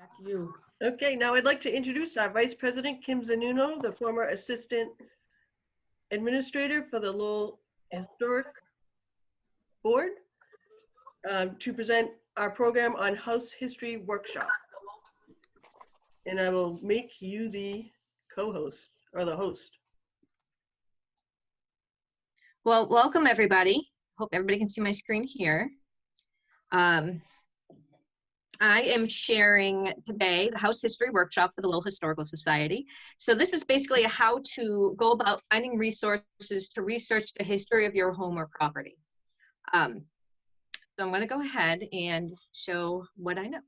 Back to you. Okay, now I'd like to introduce our Vice President, Kim Zanuno, the former Assistant Administrator for the Lowell Historic Board, to present our program on House History Workshop. And I will make you the co-host or the host. Well, welcome everybody. Hope everybody can see my screen here. I am sharing today the House History Workshop for the Lowell Historical Society. So this is basically how to go about finding resources to research the history of your home or property. So I'm going to go ahead and show what I know.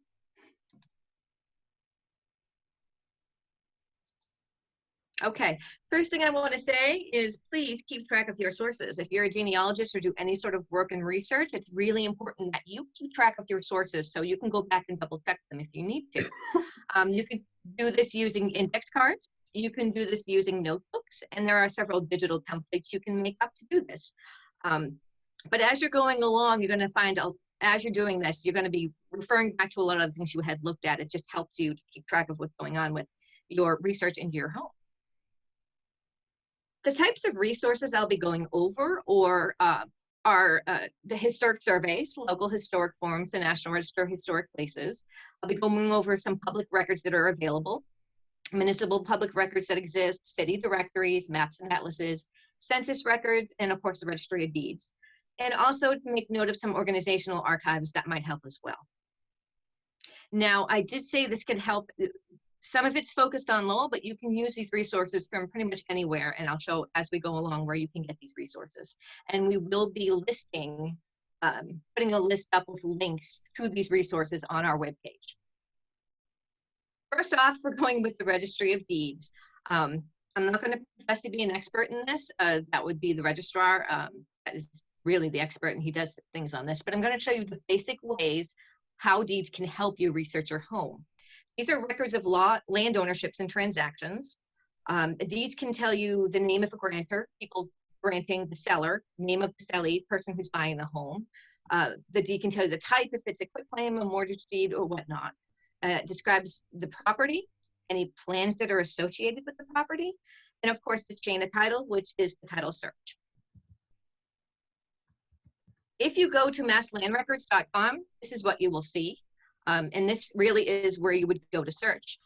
Okay, first thing I want to say is please keep track of your sources. If you're a genealogist or do any sort of work and research, it's really important that you keep track of your sources so you can go back and double check them if you need to. You can do this using index cards. You can do this using notebooks, and there are several digital templates you can make up to do this. But as you're going along, you're going to find as you're doing this, you're going to be referring back to a lot of the things you had looked at. It just helps you to keep track of what's going on with your research into your home. The types of resources I'll be going over are the historic surveys, local historic forms, the National Register of Historic Places. I'll be going over some public records that are available, municipal public records that exist, city directories, maps and atlases, census records, and of course the Registry of Deeds. And also to make note of some organizational archives that might help as well. Now, I did say this can help. Some of it's focused on Lowell, but you can use these resources from pretty much anywhere, and I'll show as we go along where you can get these resources. And we will be listing, putting a list up with links to these resources on our webpage. First off, we're going with the Registry of Deeds. I'm not going to profess to be an expert in this. That would be the registrar. That is really the expert, and he does things on this. But I'm going to show you the basic ways how deeds can help you research your home. These are records of land ownerships and transactions. Deeds can tell you the name of a grantor, people granting the seller, name of the sellee, person who's buying the home. The deed can tell you the type, if it's a quitclaim, a mortgage deed, or whatnot. It describes the property, any plans that are associated with the property, and of course the chain of title, which is the title search. If you go to masslandrecords.com, this is what you will see. And this really is where you would go to search.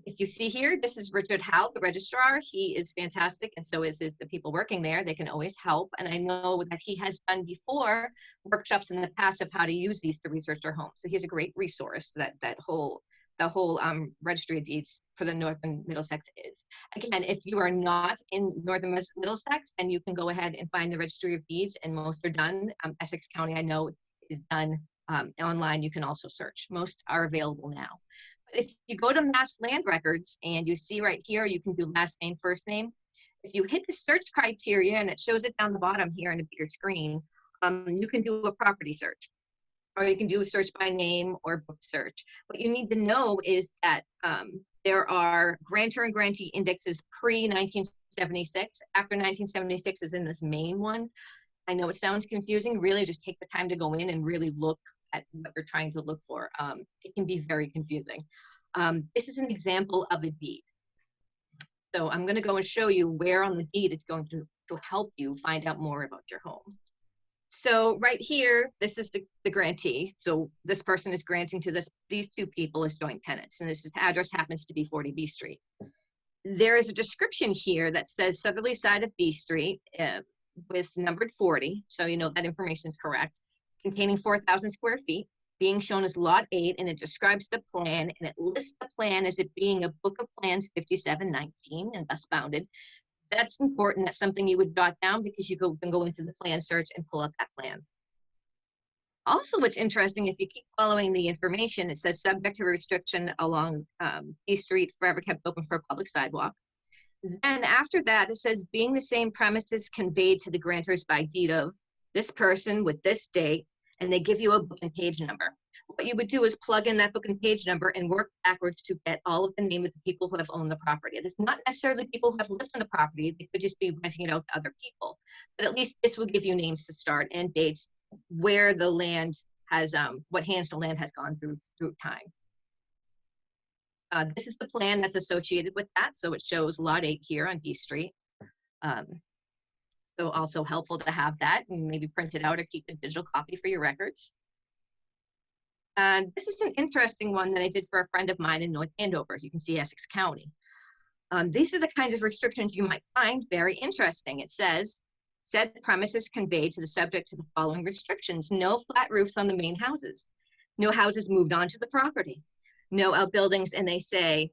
If you see here, this is Richard Howe, the registrar. He is fantastic, and so is the people working there. They can always help. And I know that he has done before workshops in the past of how to use these to research their home. So he's a great resource that the whole Registry of Deeds for the Northern Middlesex is. Again, if you are not in Northern Middlesex, then you can go ahead and find the Registry of Deeds, and most are done. Essex County, I know, is done. Online, you can also search. Most are available now. But if you go to Mass Land Records and you see right here, you can do last name, first name. If you hit the search criteria, and it shows it down the bottom here on a bigger screen, you can do a property search, or you can do a search by name or book search. What you need to know is that there are grantor and grantee indexes pre-1976. After 1976 is in this main one. I know it sounds confusing. Really just take the time to go in and really look at what you're trying to look for. It can be very confusing. This is an example of a deed. So I'm going to go and show you where on the deed it's going to help you find out more about your home. So right here, this is the grantee. So this person is granting to these two people as joint tenants, and this address happens to be 40 B Street. There is a description here that says southerly side of B Street, with numbered 40, so you know that information is correct, containing 4,000 square feet, being shown as Lot 8, and it describes the plan, and it lists the plan as it being a Book of Plans 5719 and thus bounded. That's important. That's something you would jot down because you can go into the plan search and pull up that plan. Also, what's interesting, if you keep following the information, it says subject to restriction along B Street, forever kept open for a public sidewalk. Then after that, it says being the same premises conveyed to the grantors by deed of this person with this date, and they give you a book and page number. What you would do is plug in that book and page number and work backwards to get all of the name of the people who have owned the property. It's not necessarily people who have lived in the property. They could just be renting it out to other people. But at least this will give you names to start and dates where the land has, what hands the land has gone through time. This is the plan that's associated with that. So it shows Lot 8 here on B Street. So also helpful to have that and maybe print it out or keep a digital copy for your records. And this is an interesting one that I did for a friend of mine in North Andover. As you can see, Essex County. These are the kinds of restrictions you might find very interesting. It says, said premises conveyed to the subject to the following restrictions: no flat roofs on the main houses, no houses moved onto the property, no outbuildings, and they say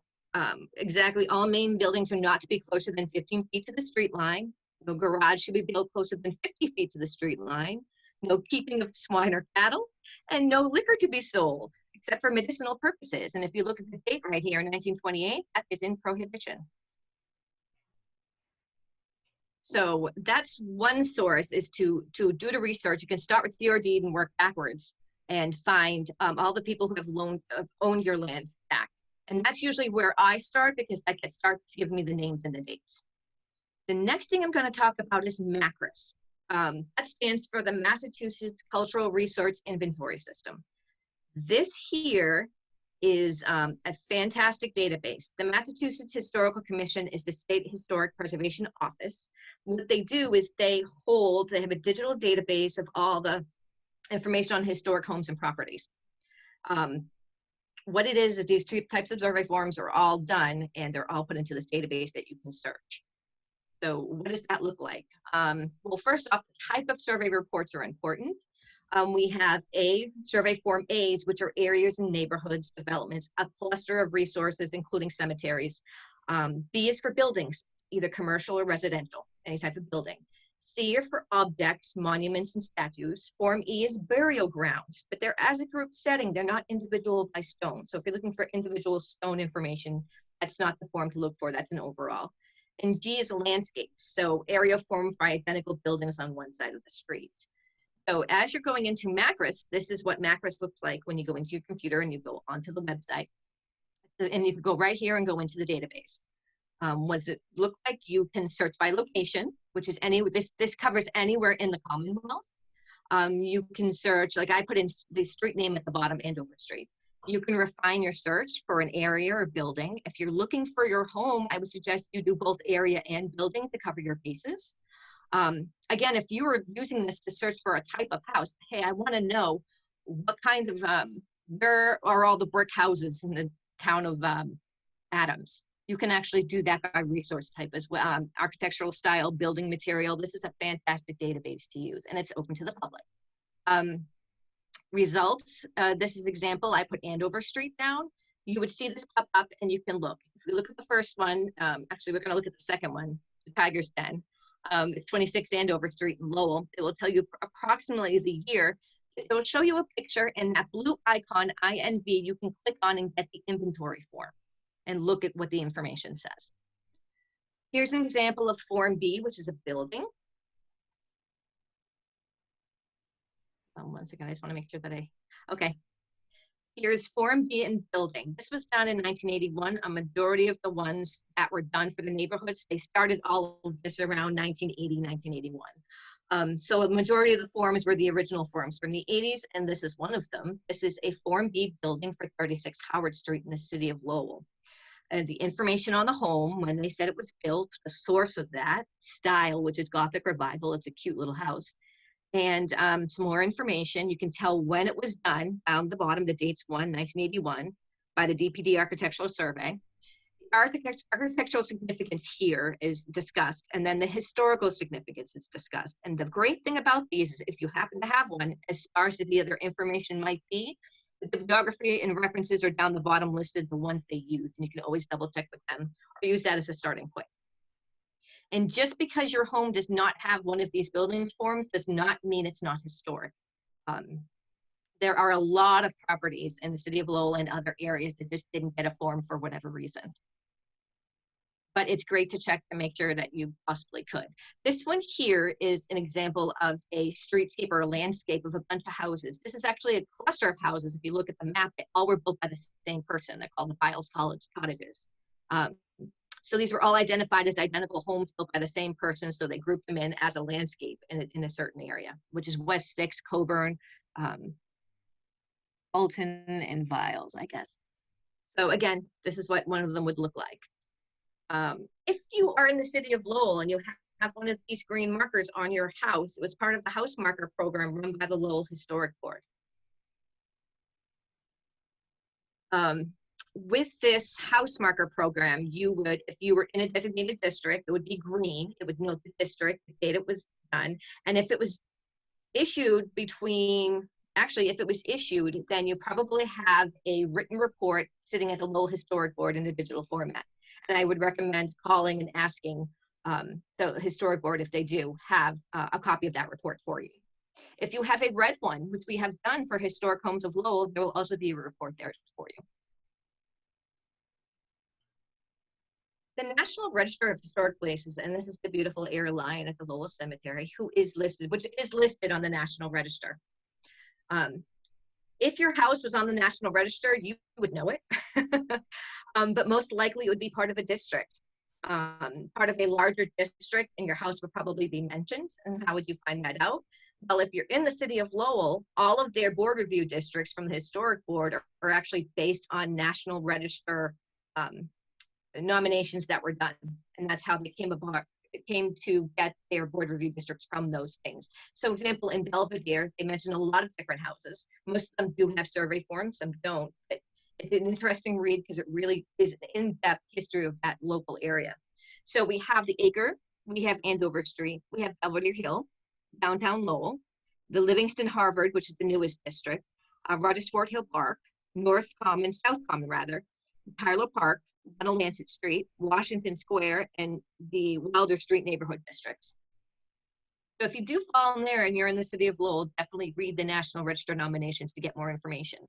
exactly all main buildings are not to be closer than 15 feet to the street line, no garage should be built closer than 50 feet to the street line, no keeping of swine or cattle, and no liquor to be sold, except for medicinal purposes. And if you look at the date right here, 1928, that is in prohibition. So that's one source, is to do the research. You can start with your deed and work backwards and find all the people who have owned your land back. And that's usually where I start, because that starts giving me the names and the dates. The next thing I'm going to talk about is MACRIS. That stands for the Massachusetts Cultural Resource Inventory System. This here is a fantastic database. The Massachusetts Historical Commission is the state historic preservation office. What they do is they have a digital database of all the information on historic homes and properties. What it is these two types of survey forms are all done, and they're all put into this database that you can search. So what does that look like? Well, first off, the type of survey reports are important. We have A, survey form A's, which are areas and neighborhoods, developments, a cluster of resources, including cemeteries. B is for buildings, either commercial or residential, any type of building. C are for objects, monuments, and statues. Form E is burial grounds, but they're as a group setting, they're not individual by stone. So if you're looking for individual stone information, that's not the form to look for, that's an overall. And G is landscapes, so area formed by identical buildings on one side of the street. So as you're going into MACRIS, this is what MACRIS looks like when you go into your computer and you go onto the website. So, and you can go right here and go into the database. What does it look like? You can search by location, which is this covers anywhere in the Commonwealth. You can search, like I put in the street name at the bottom, Andover Street. You can refine your search for an area or building. If you're looking for your home, I would suggest you do both area and building to cover your bases. Again, if you were using this to search for a type of house, hey, I want to know what kind of, where are all the brick houses in the town of Adams? You can actually do that by resource type as well. Architectural style, building material. This is a fantastic database to use, and it's open to the public. Results, this is example, I put Andover Street down. You would see this pop up and you can look. If we look at the first one, actually we're gonna look at the second one, the Tiger's Den. It's 26 Andover Street in Lowell. It will tell you approximately the year. It will show you a picture, and that blue icon, INV, you can click on and get the inventory form and look at what the information says. Here's an example of Form B, which is a building. One second, I just want to make sure that okay. Here's Form B in building. This was done in 1981. A majority of the ones that were done for the neighborhoods, they started all of this around 1980, 1981. So a majority of the forms were the original forms from the 80s, and this is one of them. This is a Form B building for 36 Howard Street in the city of Lowell. And the information on the home, when they said it was built, the source of that, style, which is Gothic Revival, it's a cute little house. And some more information. You can tell when it was done, down the bottom, the date's 1981, by the DPD Architectural Survey. Architectural significance here is discussed, and then the historical significance is discussed. And the great thing about these is if you happen to have one, as sparse as the other information might be, the bibliography and references are down the bottom listed, the ones they use, and you can always double check with them or use that as a starting point. And just because your home does not have one of these building forms does not mean it's not historic. There are a lot of properties in the city of Lowell and other areas that just didn't get a form for whatever reason. But it's great to check to make sure that you possibly could. This one here is an example of a streetscape or a landscape of a bunch of houses. This is actually a cluster of houses. If you look at the map, they all were built by the same person. They're called the Files College cottages. So these were all identified as identical homes built by the same person, so they grouped them in as a landscape in a certain area, which is West 6, Coburn, Bolton, and Viles, I guess. So again, this is what one of them would look like. If you are in the city of Lowell and you have one of these green markers on your house, it was part of the house marker program run by the Lowell Historic Board. With this house marker program, you would, if you were in a designated district, it would be green. It would note the district, the date it was done. And if it was issued between, actually, if it was issued, then you probably have a written report sitting at the Lowell Historic Board in a digital format. And I would recommend calling and asking the Historic Board if they do have a copy of that report for you. If you have a red one, which we have done for Historic Homes of Lowell, there will also be a report there for you. The National Register of Historic Places, and this is the beautiful airline at the Lowell Cemetery, which is listed on the National Register. If your house was on the National Register, you would know it, but most likely it would be part of a district, part of a larger district, and your house would probably be mentioned. And how would you find that out? Well, if you're in the city of Lowell, all of their board review districts from the Historic Board are actually based on National Register nominations that were done, and that's how they came to get their board review districts from those things. So example, in Belvedere, they mention a lot of different houses. Most of them do have survey forms, some don't. But it's an interesting read because it really is an in-depth history of that local area. So we have the Acre, we have Andover Street, we have Belvedere Hill, downtown Lowell, the Livingston Harvard, which is the newest district, Rogers Fort Hill Park, North Common, South Common rather, Tyler Park, Lancet Street, Washington Square, and the Wilder Street neighborhood districts. So if you do fall in there and you're in the city of Lowell, definitely read the National Register nominations to get more information.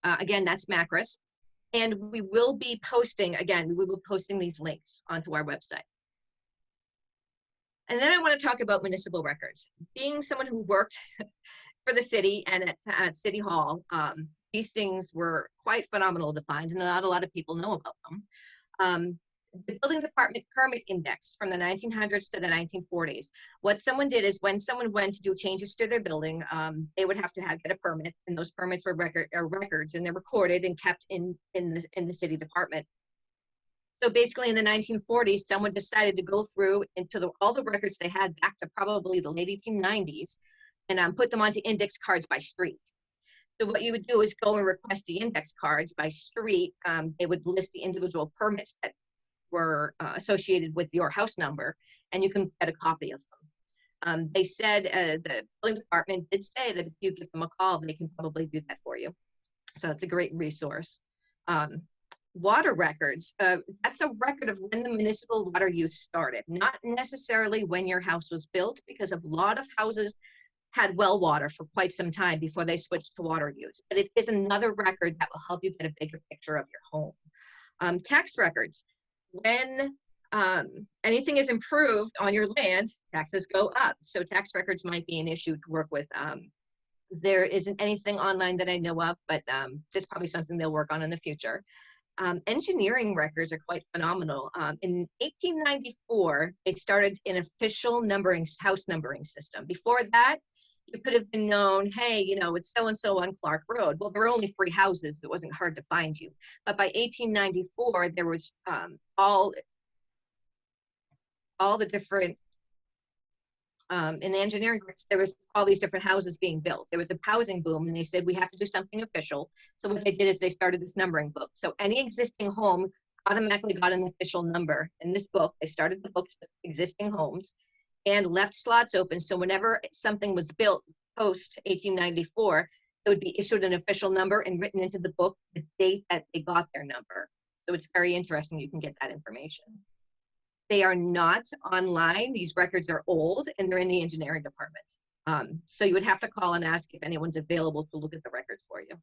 Again, that's MACRIS. And we will be posting, again, we will be posting these links onto our website. And then I want to talk about municipal records. Being someone who worked for the city and at City Hall, these things were quite phenomenal to find, and not a lot of people know about them. The Building Department Permit Index from the 1900s to the 1940s. What someone did is when someone went to do changes to their building, they would have to get a permit, and those permits were records, and they're recorded and kept in the city department. So basically in the 1940s, someone decided to go through into all the records they had back to probably the late 1890s and put them onto index cards by street. So what you would do is go and request the index cards by street. They would list the individual permits that were associated with your house number, and you can get a copy of them. They said, the building department did say that if you give them a call, they can probably do that for you. So it's a great resource. Water records, that's a record of when the municipal water use started, not necessarily when your house was built, because a lot of houses had well water for quite some time before they switched to water use. But it is another record that will help you get a bigger picture of your home. Tax records, when anything is improved on your land, taxes go up. So tax records might be an issue to work with. There isn't anything online that I know of, but there's probably something they'll work on in the future. Engineering records are quite phenomenal. In 1894, they started an official house numbering system. Before that, you could have been known, hey, you know, it's so-and-so on Clark Road. Well, there were only 3 houses. It wasn't hard to find you. But by 1894, there was all the different, in the engineering groups, there was all these different houses being built. There was a housing boom, and they said, we have to do something official. So what they did is they started this numbering book. So any existing home automatically got an official number. In this book, they started the books with existing homes and left slots open. So whenever something was built post 1894, it would be issued an official number and written into the book the date that they got their number. So it's very interesting. You can get that information. They are not online. These records are old, and they're in the engineering department. So you would have to call and ask if anyone's available to look at the records for you.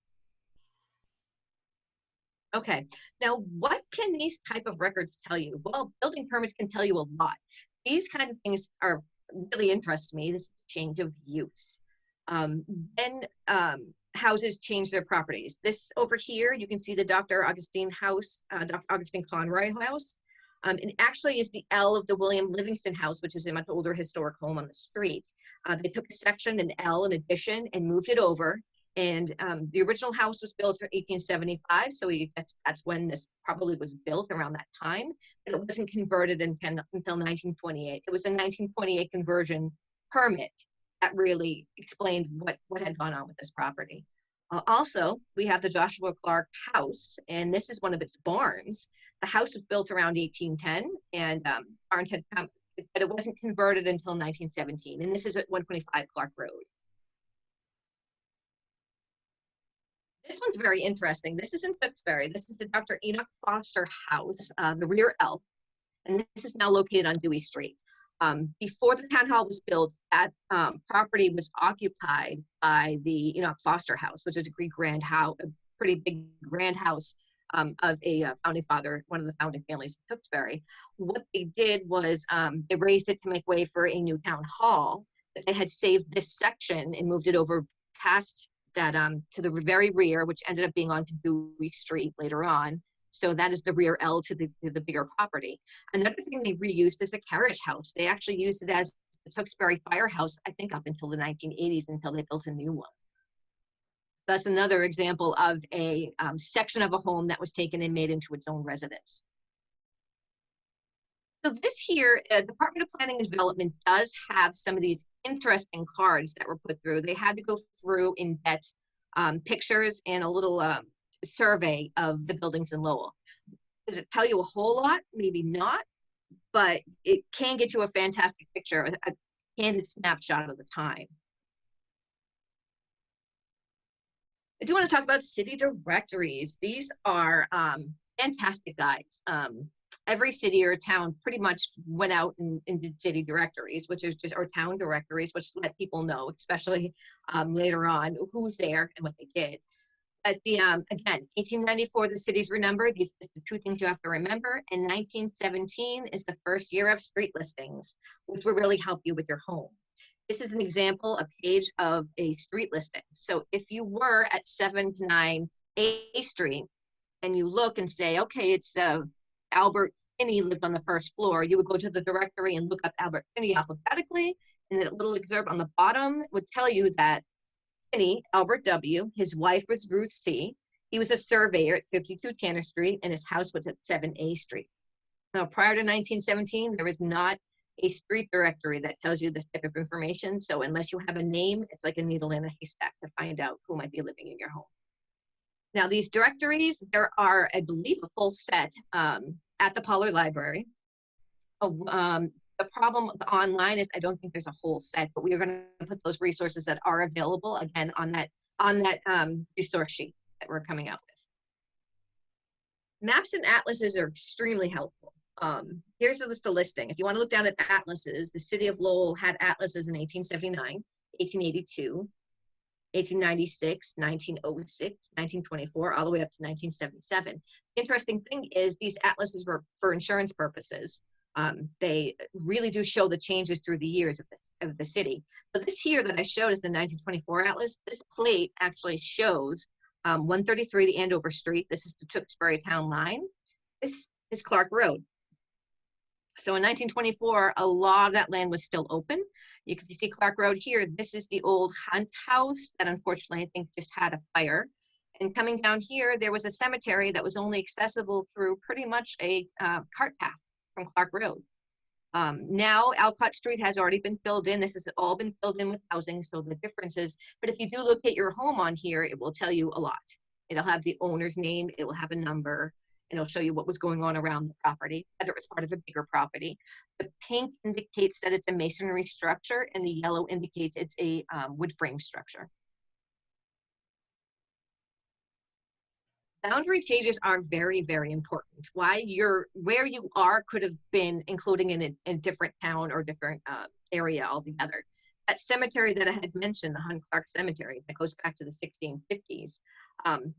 Okay, now what can these type of records tell you? Well, building permits can tell you a lot. These kind of things are really interest me. This change of use. Then houses change their properties. This over here, you can see the Dr. Augustine house, Dr. Augustine Conroy house. It actually is the L of the William Livingston house, which is a much older historic home on the street. They took a section, an L, an addition, and moved it over. And the original house was built in 1875, so that's when this probably was built, around that time. But it wasn't converted until 1928. It was a 1928 conversion permit that really explained what had gone on with this property. Also, we have the Joshua Clark House, and this is one of its barns. The house was built around 1810, and barns had come, but it wasn't converted until 1917. And this is at 125 Clark Road. This one's very interesting. This is in Tewksbury. This is the Dr. Enoch Foster House, the rear L, and this is now located on Dewey Street. Before the town hall was built, that property was occupied by the Enoch Foster House, which is a pretty big grand house of a founding father, one of the founding families of Tewksbury. What they did was they raised it to make way for a new town hall. They had saved this section and moved it over past that to the very rear, which ended up being onto Dewey Street later on. So that is the rear L to the bigger property. Another thing they reused is a carriage house. They actually used it as the Tewksbury Firehouse, I think up until the 1980s, until they built a new one. So that's another example of a section of a home that was taken and made into its own residence. So this here, Department of Planning and Development does have some of these interesting cards that were put through. They had to go through and get pictures and a little survey of the buildings in Lowell. Does it tell you a whole lot? Maybe not, but it can get you a fantastic picture, a candid snapshot of the time. I do want to talk about city directories. These are fantastic guides. Every city or town pretty much went out and did city directories, which is just, or town directories, which let people know, especially later on, who's there and what they did. But again, 1894, the cities were numbered. These are the two things you have to remember. And 1917 is the first year of street listings, which will really help you with your home. This is an example, a page of a street listing. So if you were at 7 to 9 A Street and you look and say, okay, it's Albert Finney lived on the first floor, you would go to the directory and look up Albert Finney alphabetically, and that little excerpt on the bottom would tell you that Finney, Albert W., his wife was Ruth C. He was a surveyor at 52 Tanner Street, and his house was at 7 A Street. Now, prior to 1917, there was not a street directory that tells you this type of information. So unless you have a name, it's like a needle in a haystack to find out who might be living in your home. Now, these directories, there are, I believe, a full set at the Pollard Library. The problem with online is I don't think there's a whole set, but we are going to put those resources that are available again on that resource sheet that we're coming out with. Maps and atlases are extremely helpful. Here's a list of listing. If you want to look down at atlases, the city of Lowell had atlases in 1879, 1882, 1896, 1906, 1924, all the way up to 1977. The interesting thing is these atlases were for insurance purposes. They really do show the changes through the years of the city. But this here that I showed is the 1924 atlas. This plate actually shows 133 to Andover Street. This is the Tewksbury town line. This is Clark Road. So in 1924, a lot of that land was still open. You can see Clark Road here. This is the old Hunt House that unfortunately I think just had a fire. And coming down here, there was a cemetery that was only accessible through pretty much a cart path from Clark Road. Now Alcott Street has already been filled in. This has all been filled in with housing, so the difference is, but if you do locate your home on here, it will tell you a lot. It'll have the owner's name, it will have a number, and it'll show you what was going on around the property, whether it's part of a bigger property. The pink indicates that it's a masonry structure, and the yellow indicates it's a wood frame structure. Boundary changes are very, very important. Where you are could have been including in a different town or different area altogether. That cemetery that I had mentioned, the Hunt Clark Cemetery, that goes back to the 1650s,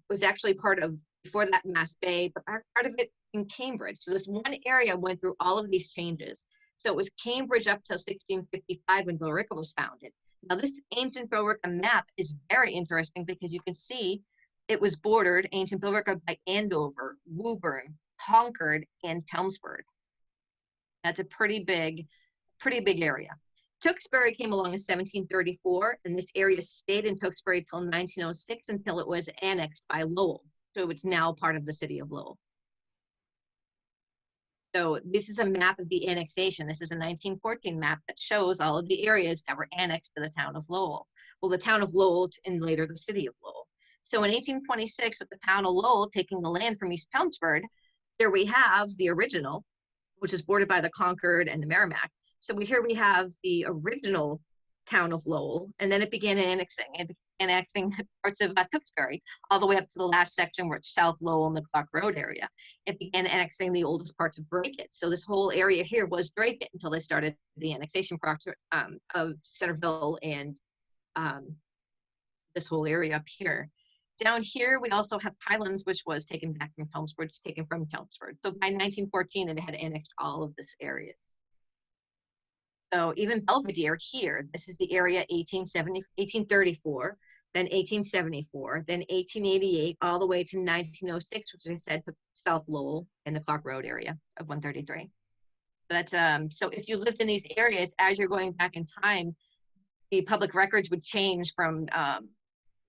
was actually part of, before that, Mass Bay, but part of it in Cambridge. So this one area went through all of these changes. So it was Cambridge up till 1655 when Billerica was founded. Now this ancient Billerica map is very interesting because you can see it was bordered, ancient Billerica, by Andover, Woburn, Concord, and Chelmsford. That's a pretty big area. Tewksbury came along in 1734, and this area stayed in Tewksbury till 1906 until it was annexed by Lowell. So it's now part of the city of Lowell. So this is a map of the annexation. This is a 1914 map that shows all of the areas that were annexed to the town of Lowell. Well, the town of Lowell and later the city of Lowell. So in 1826, with the town of Lowell taking the land from East Chelmsford, there we have the original, which is bordered by the Concord and the Merrimack. So here we have the original town of Lowell, and then it began annexing parts of Tewksbury, all the way up to the last section where it's South Lowell and the Clark Road area. It began annexing the oldest parts of Dracut. So this whole area here was Dracut until they started the annexation process of Centerville and this whole area up here. Down here, we also have Highlands, which was taken back from Chelmsford, taken from Chelmsford. So by 1914, it had annexed all of this areas. So even Belvedere here, this is the area 1834, then 1874, then 1888, all the way to 1906, which I said took South Lowell and the Clark Road area of 133. But so if you lived in these areas, as you're going back in time, the public records would change from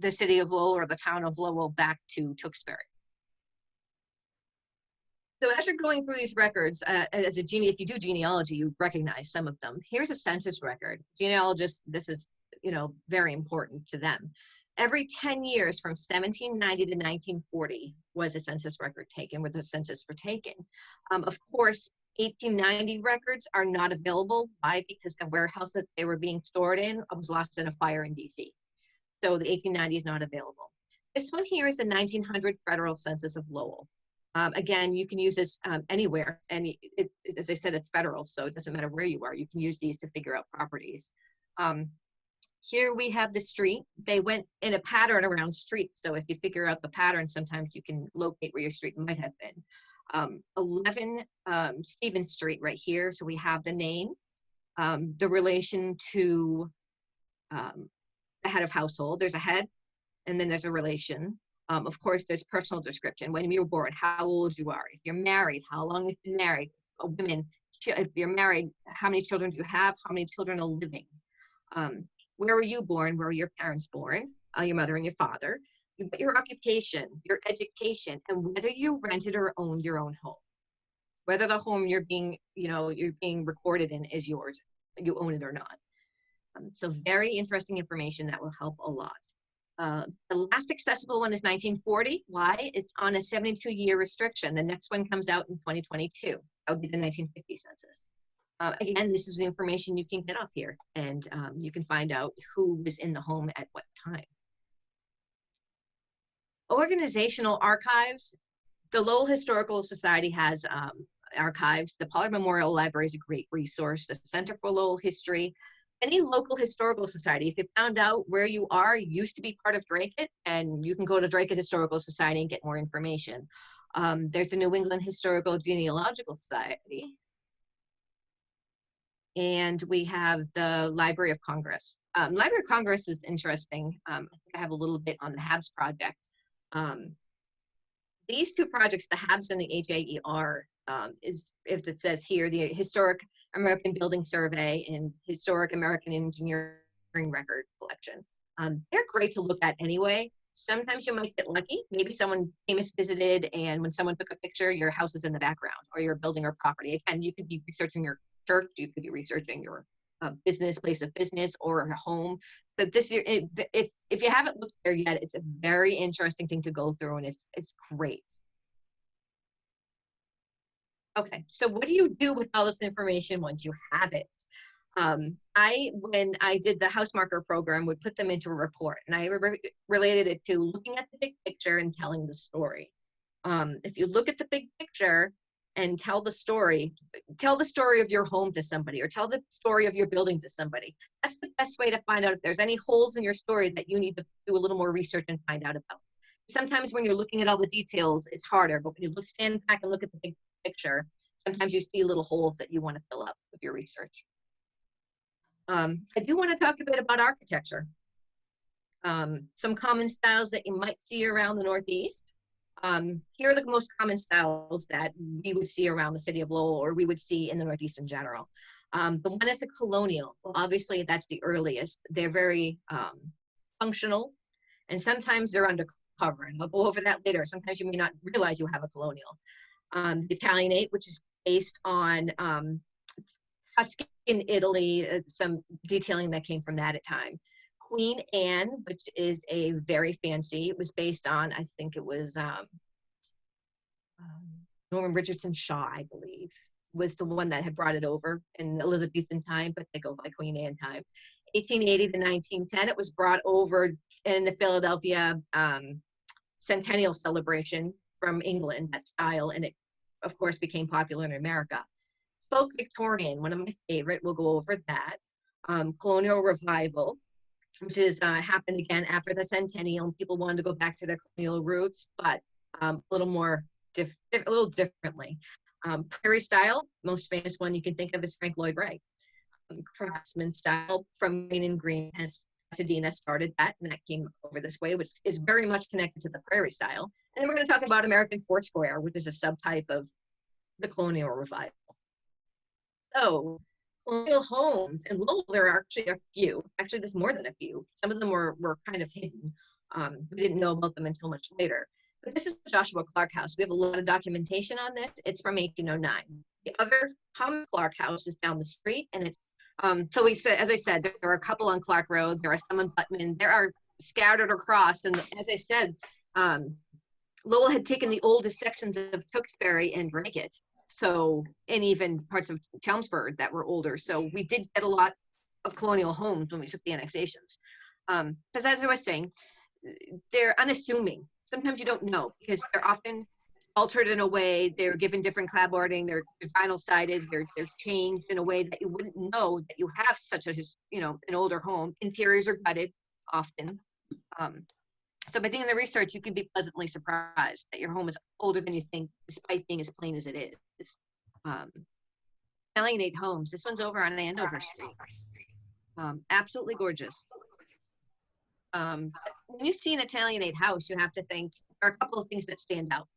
the city of Lowell or the town of Lowell back to Tewksbury. So as you're going through these records, if you do genealogy, you recognize some of them. Here's a census record. Genealogists, this is, very important to them. Every 10 years from 1790 to 1940 was a census record taken, where the census were taken. Of course, 1890 records are not available. Why? Because the warehouse that they were being stored in was lost in a fire in DC. So the 1890 is not available. This one here is the 1900 Federal Census of Lowell. Again, you can use this anywhere, and as I said, it's federal, so it doesn't matter where you are. You can use these to figure out properties. Here we have the street. They went in a pattern around streets, so if you figure out the pattern, sometimes you can locate where your street might have been. 11 Stevens Street right here, so we have the name, the relation to the head of household. There's a head, and then there's a relation. Of course, there's personal description, when you were born, how old you are, if you're married, how long you've been married, women, if you're married, how many children do you have, how many children are living, where were you born, where were your parents born, your mother and your father, your occupation, your education, and whether you rented or owned your own home, whether the home you're being recorded in is yours, you own it or not. So very interesting information that will help a lot. The last accessible one is 1940. Why? It's on a 72-year restriction. The next one comes out in 2022. That would be the 1950 census. Again, this is the information you can get off here, and you can find out who was in the home at what time. Organizational archives. The Lowell Historical Society has archives. The Pollard Memorial Library is a great resource. The Center for Lowell History. Any local historical society, if you found out where you are, used to be part of Dracut, and you can go to Dracut Historical Society and get more information. There's the New England Historical Genealogical Society. And we have the Library of Congress. Library of Congress is interesting. I think I have a little bit on the HABS project. These two projects, the HABS and the HAER, is, if it says here, the Historic American Building Survey and Historic American Engineering Record Collection. They're great to look at anyway. Sometimes you might get lucky. Maybe someone famous visited, and when someone took a picture, your house is in the background, or your building or property. Again, you could be researching your church, you could be researching your business, place of business, or a home. But this year, if you haven't looked there yet, it's a very interesting thing to go through, and it's great. Okay, so what do you do with all this information once you have it? When I did the house marker program, would put them into a report, and I related it to looking at the big picture and telling the story. If you look at the big picture and tell the story of your home to somebody, or tell the story of your building to somebody. That's the best way to find out if there's any holes in your story that you need to do a little more research and find out about. Sometimes when you're looking at all the details, it's harder, but when you stand back and look at the big picture, sometimes you see little holes that you want to fill up with your research. I do want to talk a bit about architecture. Some common styles that you might see around the Northeast. Here are the most common styles that we would see around the city of Lowell, or we would see in the Northeast in general. The one is a colonial. Well, obviously, that's the earliest. They're very functional, and sometimes they're undercover. And I'll go over that later. Sometimes you may not realize you have a colonial. The Italianate, which is based on Tuscan, Italy, some detailing that came from that at time. Queen Anne, which is a very fancy. It was based on, I think it was Norman Richardson Shaw, I believe, was the one that had brought it over in Elizabethan time, but they go by Queen Anne time. 1880 to 1910, it was brought over in the Philadelphia centennial celebration from England, that style, and it, of course, became popular in America. Folk Victorian, one of my favorite, we'll go over that. Colonial Revival, which is happened again after the centennial. People wanted to go back to their colonial roots, but a little more, a little differently. Prairie Style, most famous one you can think of is Frank Lloyd Wright. Craftsman Style from Green and Green, Pasadena started that, and that came over this way, which is very much connected to the Prairie Style. And then we're going to talk about American Foursquare, which is a subtype of the Colonial Revival. So, colonial homes in Lowell, there are actually a few. Actually, there's more than a few. Some of them were kind of hidden. We didn't know about them until much later. But this is the Joshua Clark House. We have a lot of documentation on this. It's from 1809. The other Thomas Clark House is down the street, and it's so we said, as I said, there are a couple on Clark Road. There are some in Buttman. There are scattered across, and as I said, Lowell had taken the oldest sections of Tewksbury and Dracut. So, and even parts of Chelmsford that were older. So we did get a lot of colonial homes when we took the annexations. Because as I was saying, they're unassuming. Sometimes you don't know because they're often altered in a way. They're given different clapboarding. They're vinyl sided. They're changed in a way that you wouldn't know that you have such a, an older home. Interiors are gutted often. So by doing the research, you can be pleasantly surprised that your home is older than you think, despite being as plain as it is. Italianate homes. This one's over on Andover Street. Absolutely gorgeous. When you see an Italianate house, you have to think, there are a couple of things that stand out.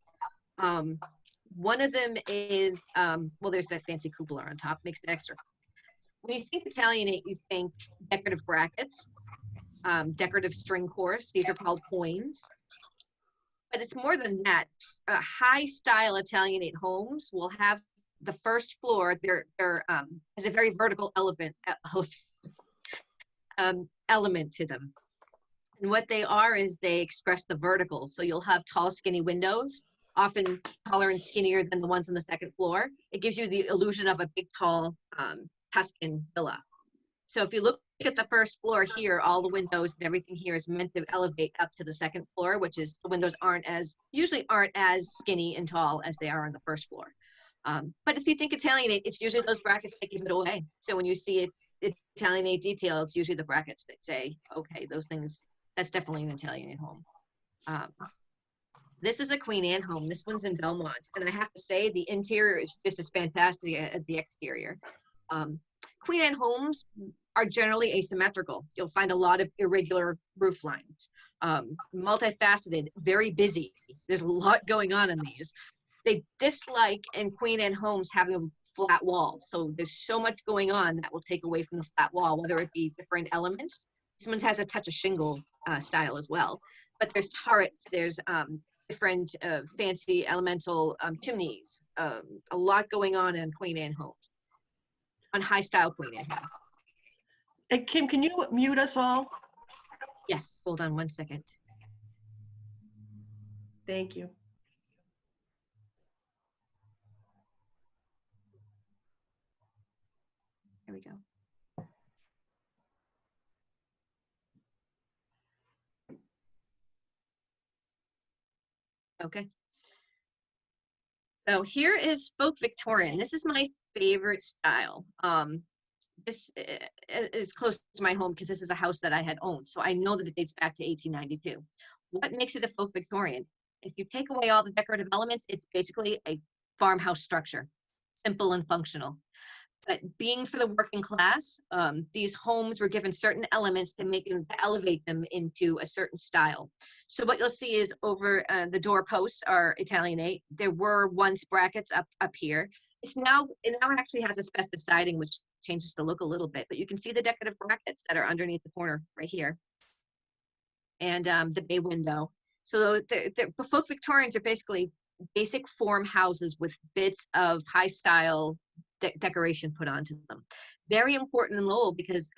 One of them is, well, there's that fancy cupola on top, makes it extra. When you think Italianate, you think decorative brackets, decorative string course. These are called coins. But it's more than that. High-style Italianate homes will have the first floor. There is a very vertical element to them. And what they are is they express the vertical. So you'll have tall, skinny windows, often taller and skinnier than the ones on the second floor. It gives you the illusion of a big, tall Tuscan villa. So if you look at the first floor here, all the windows and everything here is meant to elevate up to the second floor, which is the windows usually aren't as skinny and tall as they are on the first floor. But if you think Italianate, it's usually those brackets that give it away. So when you see Italianate detail, it's usually the brackets that say, okay, those things, that's definitely an Italianate home. This is a Queen Anne home. This one's in Belmont. And I have to say, the interior is just as fantastic as the exterior. Queen Anne homes are generally asymmetrical. You'll find a lot of irregular roof lines. Multifaceted, very busy. There's a lot going on in these. They dislike in Queen Anne homes having flat walls. So there's so much going on that will take away from the flat wall, whether it be different elements. This one has a touch of shingle style as well. But there's turrets, there's different fancy elemental chimneys. A lot going on in Queen Anne homes. On high style Queen Anne homes. Hey, Kim, can you mute us all? Yes, hold on one second. Thank you. There we go. Okay. So here is Folk Victorian. This is my favorite style. This is close to my home because this is a house that I had owned. So I know that it dates back to 1892. What makes it a Folk Victorian? If you take away all the decorative elements, it's basically a farmhouse structure, simple and functional. But being for the working class, these homes were given certain elements to elevate them into a certain style. So what you'll see is over the doorposts are Italianate. There were once brackets up here. It now actually has asbestos siding, which changes the look a little bit, but you can see the decorative brackets that are underneath the corner right here. And the bay window. So the folk Victorians are basically basic form houses with bits of high style decoration put onto them. Very important in Lowell because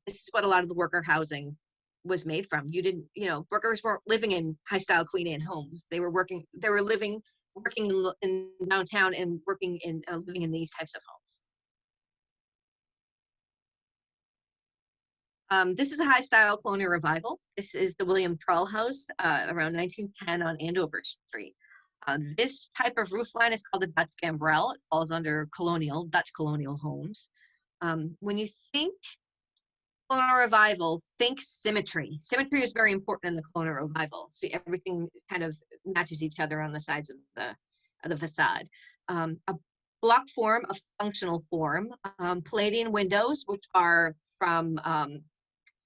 this is what a lot of the worker housing was made from. You didn't, workers weren't living in high style Queen Anne homes. They were working in downtown and working in living in these types of homes. This is a high style colonial revival. This is the William Trull House around 1910 on Andover Street. This type of roof line is called a Dutch gambrel. It falls under Dutch colonial homes. When you think colonial revival, think symmetry. Symmetry is very important in the colonial revival. See, everything kind of matches each other on the sides of the facade. A block form, a functional form. Palladian windows, which are from,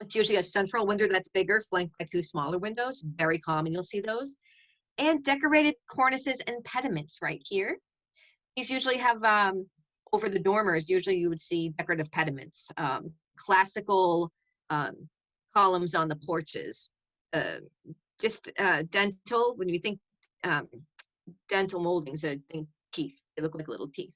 it's usually a central window that's bigger, flanked by two smaller windows. Very common, you'll see those. And decorated cornices and pediments right here. These usually have, over the dormers, usually you would see decorative pediments. Classical columns on the porches. Dental, when you think dental moldings, I think teeth. They look like little teeth.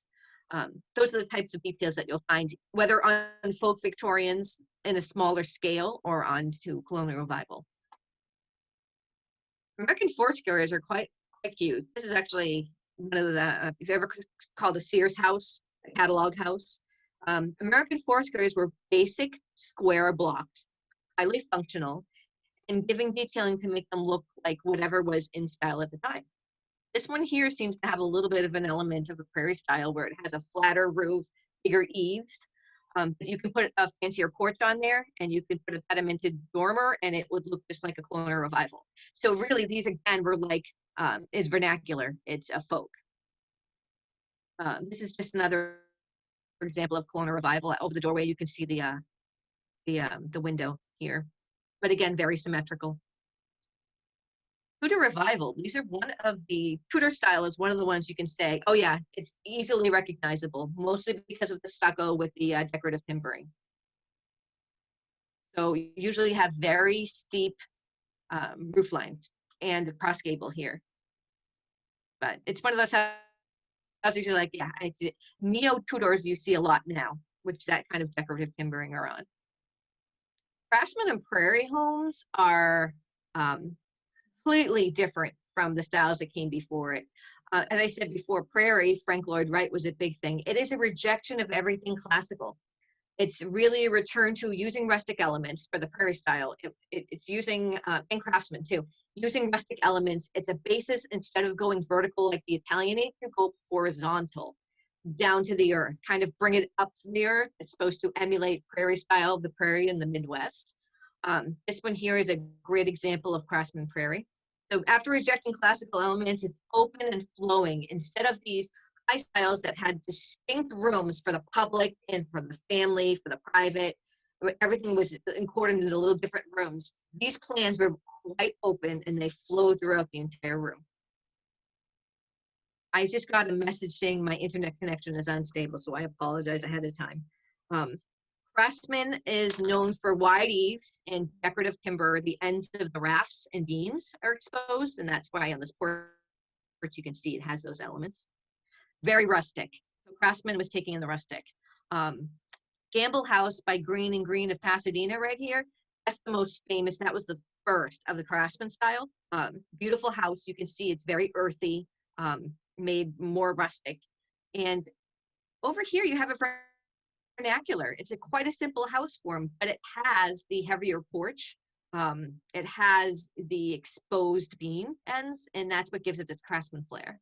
Those are the types of details that you'll find, whether on folk Victorians in a smaller scale or onto colonial revival. American Foursquares are quite cute. This is actually one of the, if you've ever called a Sears house, a catalog house. American Foursquares were basic square blocks, highly functional, and giving detailing to make them look like whatever was in style at the time. This one here seems to have a little bit of an element of a prairie style where it has a flatter roof, bigger eaves. You can put a fancier porch on there, and you can put a pedimented dormer, and it would look just like a colonial revival. So really, these again were like, is vernacular. It's a folk. This is just another example of colonial revival. Over the doorway, you can see the window here, but again, very symmetrical. Tudor revival. These are one of the Tudor style is one of the ones you can say, oh yeah, it's easily recognizable, mostly because of the stucco with the decorative timbering. So you usually have very steep roof lines and cross gable here. But it's one of those houses you're like, yeah, neo Tudors you see a lot now, which that kind of decorative timbering are on. Craftsman and Prairie homes are completely different from the styles that came before it. As I said before, Prairie, Frank Lloyd Wright was a big thing. It is a rejection of everything classical. It's really a return to using rustic elements for the Prairie style. It's using, and Craftsman too, using rustic elements. It's a basis, instead of going vertical like the Italianate, to go horizontal, down to the earth, kind of bring it up to the earth. It's supposed to emulate Prairie style, the Prairie in the Midwest. This one here is a great example of Craftsman Prairie. So after rejecting classical elements, it's open and flowing. Instead of these high styles that had distinct rooms for the public and for the family, for the private, everything was encoded into little different rooms. These plans were quite open and they flow throughout the entire room. I just got a message saying my internet connection is unstable, so I apologize ahead of time. Craftsman is known for wide eaves and decorative timber. The ends of the rafts and beams are exposed, and that's why on this porch you can see it has those elements. Very rustic. So Craftsman was taking in the rustic. Gamble House by Green and Green of Pasadena right here. That's the most famous. That was the first of the Craftsman style. Beautiful house. You can see it's very earthy, made more rustic. And over here you have a vernacular. It's quite a simple house form, but it has the heavier porch. It has the exposed beam ends, and that's what gives it this Craftsman flair.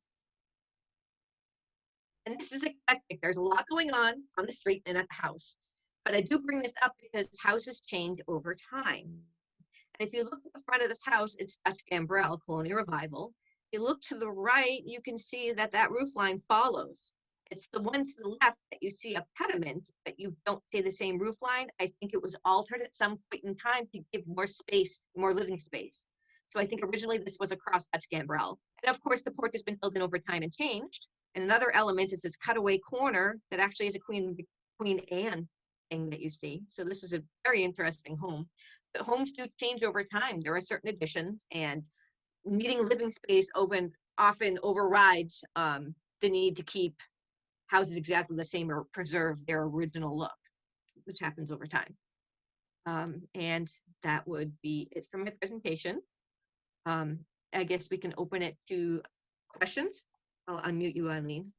And this is eclectic. There's a lot going on the street and at the house. But I do bring this up because houses change over time. And if you look at the front of this house, it's Dutch gambrel, colonial revival. If you look to the right, you can see that that roof line follows. It's the one to the left that you see a pediment, but you don't see the same roof line. I think it was altered at some point in time to give more space, more living space. So I think originally this was a cross Dutch gambrel. And of course, the porch has been filled in over time and changed. And another element is this cutaway corner that actually is a Queen Anne thing that you see. So this is a very interesting home. But homes do change over time. There are certain additions, and needing living space often overrides the need to keep houses exactly the same or preserve their original look, which happens over time. And that would be it for my presentation. I guess we can open it to questions. I'll unmute you, Eileen.